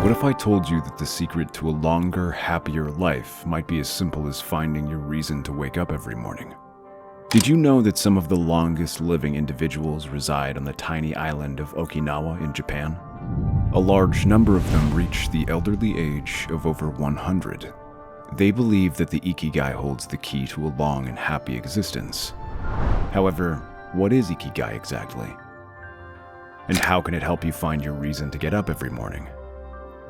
What if I told you that the secret to a longer, happier life might be as simple as finding your reason to wake up every morning? Did you know that some of the longest living individuals reside on the tiny island of Okinawa in Japan? A large number of them reach the elderly age of over 100. They believe that the Ikigai holds the key to a long and happy existence. However, what is Ikigai exactly? And how can it help you find your reason to get up every morning?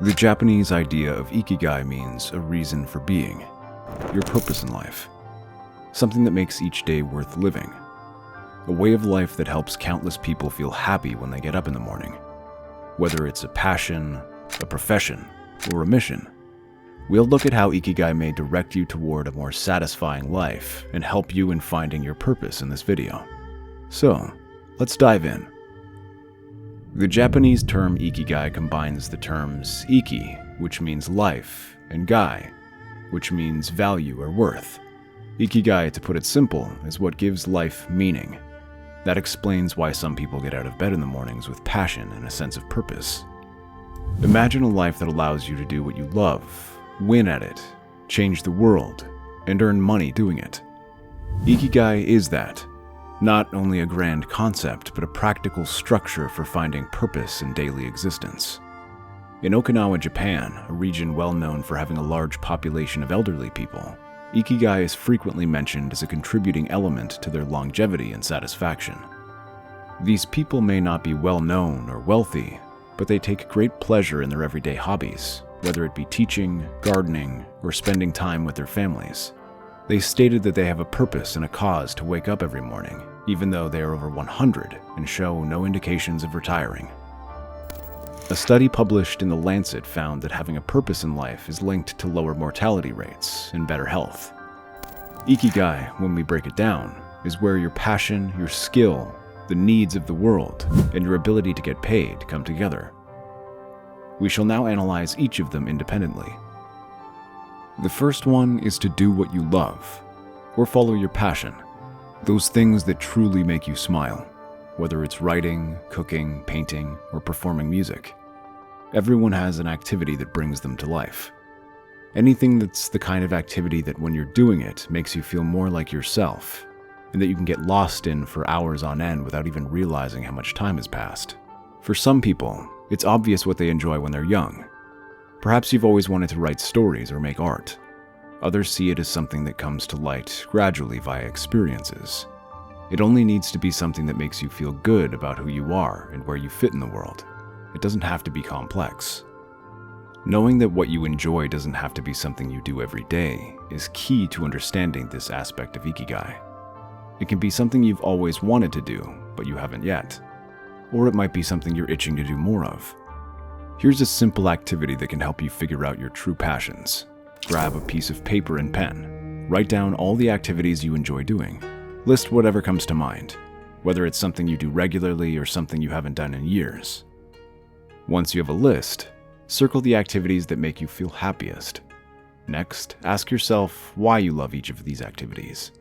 The Japanese idea of Ikigai means a reason for being, your purpose in life, something that makes each day worth living, a way of life that helps countless people feel happy when they get up in the morning. Whether it's a passion, a profession, or a mission, we'll look at how Ikigai may direct you toward a more satisfying life and help you in finding your purpose in this video. So, let's dive in. The Japanese term Ikigai combines the terms Iki, which means life, and Gai, which means value or worth. Ikigai, to put it simple, is what gives life meaning. That explains why some people get out of bed in the mornings with passion and a sense of purpose. Imagine a life that allows you to do what you love, win at it, change the world, and earn money doing it. Ikigai is that. Not only a grand concept, but a practical structure for finding purpose in daily existence. In Okinawa, Japan, a region well known for having a large population of elderly people, Ikigai is frequently mentioned as a contributing element to their longevity and satisfaction. These people may not be well known or wealthy, but they take great pleasure in their everyday hobbies, whether it be teaching, gardening, or spending time with their families. They stated that they have a purpose and a cause to wake up every morning, even though they are over 100 and show no indications of retiring. A study published in The Lancet found that having a purpose in life is linked to lower mortality rates and better health. Ikigai, when we break it down, is where your passion, your skill, the needs of the world, and your ability to get paid come together. We shall now analyze each of them independently. The first one is to do what you love, or follow your passion, those things that truly make you smile, whether it's writing, cooking, painting, or performing music. Everyone has an activity that brings them to life. Anything that's the kind of activity that when you're doing it makes you feel more like yourself, and that you can get lost in for hours on end without even realizing how much time has passed. For some people, it's obvious what they enjoy when they're young. Perhaps you've always wanted to write stories or make art. Others see it as something that comes to light gradually via experiences. It only needs to be something that makes you feel good about who you are and where you fit in the world. It doesn't have to be complex. Knowing that what you enjoy doesn't have to be something you do every day is key to understanding this aspect of Ikigai. It can be something you've always wanted to do, but you haven't yet. Or it might be something you're itching to do more of. Here's a simple activity that can help you figure out your true passions. Grab a piece of paper and pen. Write down all the activities you enjoy doing. List whatever comes to mind, whether it's something you do regularly or something you haven't done in years. Once you have a list, circle the activities that make you feel happiest. Next, ask yourself why you love each of these activities.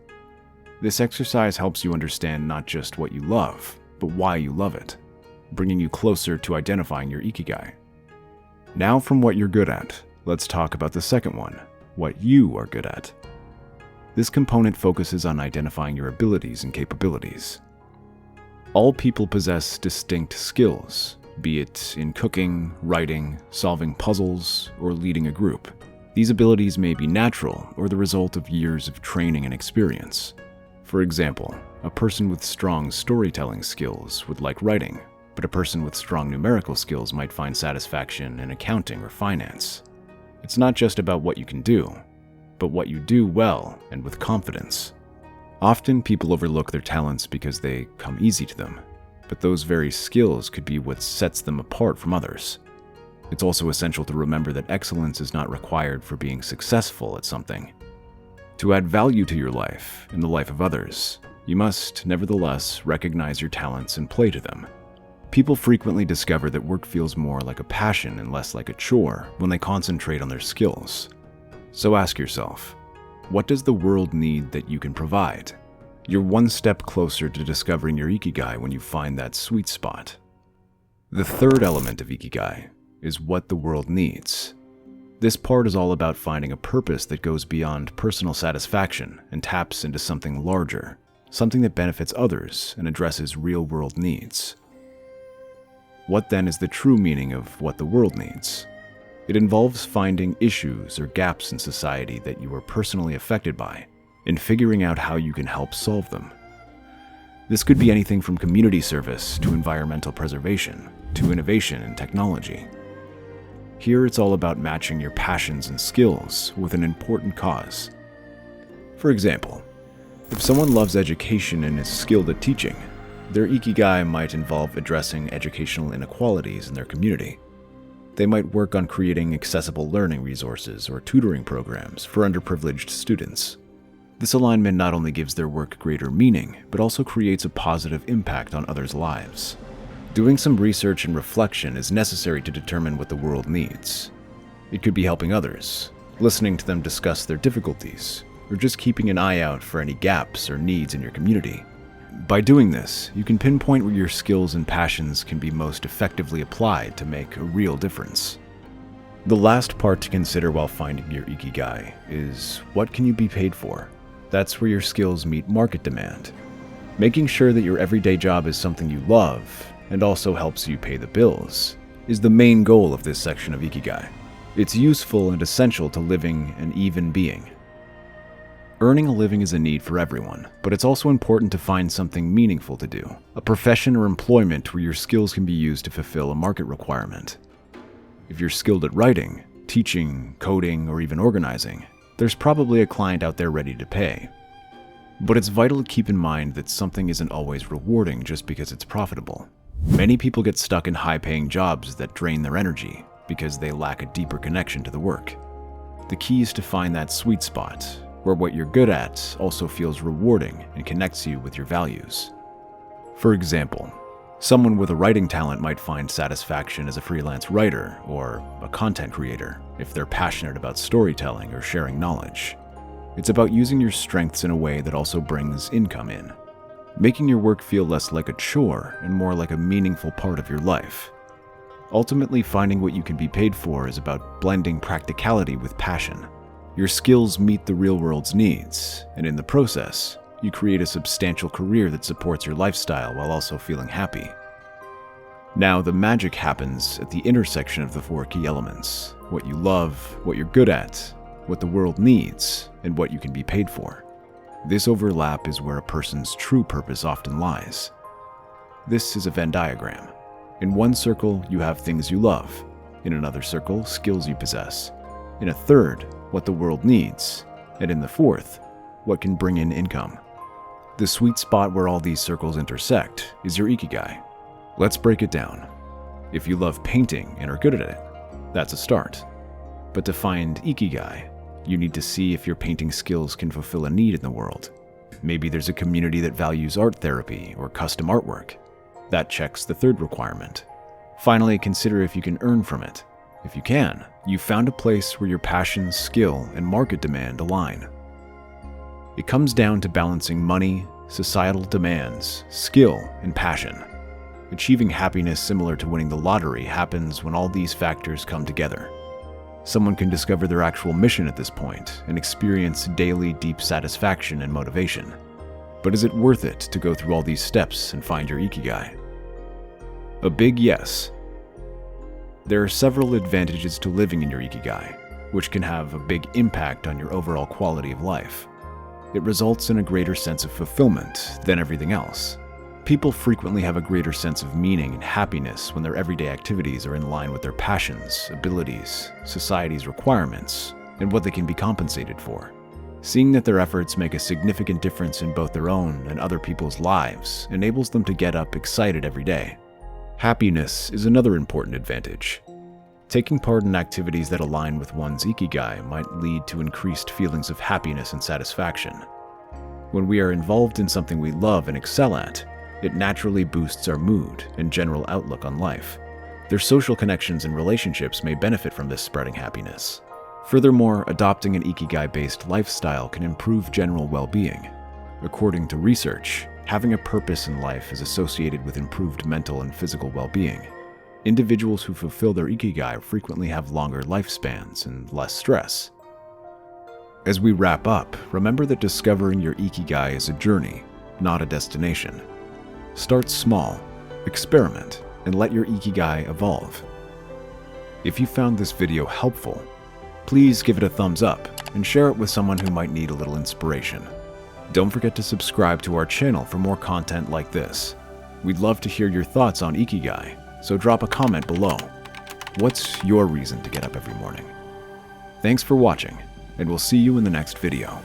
This exercise helps you understand not just what you love, but why you love it, bringing you closer to identifying your Ikigai. Now from what you're good at, let's talk about the second one, what you are good at. This component focuses on identifying your abilities and capabilities. All people possess distinct skills, be it in cooking, writing, solving puzzles, or leading a group. These abilities may be natural or the result of years of training and experience. For example, a person with strong storytelling skills would like writing, but a person with strong numerical skills might find satisfaction in accounting or finance. It's not just about what you can do, but what you do well and with confidence. Often people overlook their talents because they come easy to them, but those very skills could be what sets them apart from others. It's also essential to remember that excellence is not required for being successful at something. To add value to your life and the life of others, you must, nevertheless, recognize your talents and play to them. People frequently discover that work feels more like a passion and less like a chore when they concentrate on their skills. So ask yourself, what does the world need that you can provide? You're one step closer to discovering your Ikigai when you find that sweet spot. The third element of Ikigai is what the world needs. This part is all about finding a purpose that goes beyond personal satisfaction and taps into something larger, something that benefits others and addresses real-world needs. What then is the true meaning of what the world needs? It involves finding issues or gaps in society that you are personally affected by and figuring out how you can help solve them. This could be anything from community service to environmental preservation to innovation and technology. Here it's all about matching your passions and skills with an important cause. For example, if someone loves education and is skilled at teaching, their Ikigai might involve addressing educational inequalities in their community. They might work on creating accessible learning resources or tutoring programs for underprivileged students. This alignment not only gives their work greater meaning, but also creates a positive impact on others' lives. Doing some research and reflection is necessary to determine what the world needs. It could be helping others, listening to them discuss their difficulties, or just keeping an eye out for any gaps or needs in your community. By doing this, you can pinpoint where your skills and passions can be most effectively applied to make a real difference. The last part to consider while finding your Ikigai is what can you be paid for? That's where your skills meet market demand. Making sure that your everyday job is something you love and also helps you pay the bills is the main goal of this section of Ikigai. It's useful and essential to living and even being. Earning a living is a need for everyone, but it's also important to find something meaningful to do, a profession or employment where your skills can be used to fulfill a market requirement. If you're skilled at writing, teaching, coding, or even organizing, there's probably a client out there ready to pay. But it's vital to keep in mind that something isn't always rewarding just because it's profitable. Many people get stuck in high-paying jobs that drain their energy because they lack a deeper connection to the work. The key is to find that sweet spot, where what you're good at also feels rewarding and connects you with your values. For example, someone with a writing talent might find satisfaction as a freelance writer or a content creator if they're passionate about storytelling or sharing knowledge. It's about using your strengths in a way that also brings income in, making your work feel less like a chore and more like a meaningful part of your life. Ultimately, finding what you can be paid for is about blending practicality with passion. Your skills meet the real world's needs, and in the process, you create a substantial career that supports your lifestyle while also feeling happy. Now, the magic happens at the intersection of the four key elements: what you love, what you're good at, what the world needs, and what you can be paid for. This overlap is where a person's true purpose often lies. This is a Venn diagram. In one circle, you have things you love. In another circle, skills you possess. In a third, what the world needs. And in the fourth, what can bring in income. The sweet spot where all these circles intersect is your Ikigai. Let's break it down. If you love painting and are good at it, that's a start. But to find Ikigai, you need to see if your painting skills can fulfill a need in the world. Maybe there's a community that values art therapy or custom artwork. That checks the third requirement. Finally, consider if you can earn from it. If you can, you've found a place where your passion, skill, and market demand align. It comes down to balancing money, societal demands, skill, and passion. Achieving happiness similar to winning the lottery happens when all these factors come together. Someone can discover their actual mission at this point and experience daily deep satisfaction and motivation. But is it worth it to go through all these steps and find your Ikigai? A big yes. There are several advantages to living in your Ikigai, which can have a big impact on your overall quality of life. It results in a greater sense of fulfillment than everything else. People frequently have a greater sense of meaning and happiness when their everyday activities are in line with their passions, abilities, society's requirements, and what they can be compensated for. Seeing that their efforts make a significant difference in both their own and other people's lives enables them to get up excited every day. Happiness is another important advantage. Taking part in activities that align with one's Ikigai might lead to increased feelings of happiness and satisfaction. When we are involved in something we love and excel at, it naturally boosts our mood and general outlook on life. Their social connections and relationships may benefit from this spreading happiness. Furthermore, adopting an Ikigai-based lifestyle can improve general well-being. According to research, having a purpose in life is associated with improved mental and physical well-being. Individuals who fulfill their Ikigai frequently have longer lifespans and less stress. As we wrap up, remember that discovering your Ikigai is a journey, not a destination. Start small, experiment, and let your Ikigai evolve. If you found this video helpful, please give it a thumbs up and share it with someone who might need a little inspiration. Don't forget to subscribe to our channel for more content like this. We'd love to hear your thoughts on Ikigai, so drop a comment below. What's your reason to get up every morning? Thanks for watching, and we'll see you in the next video.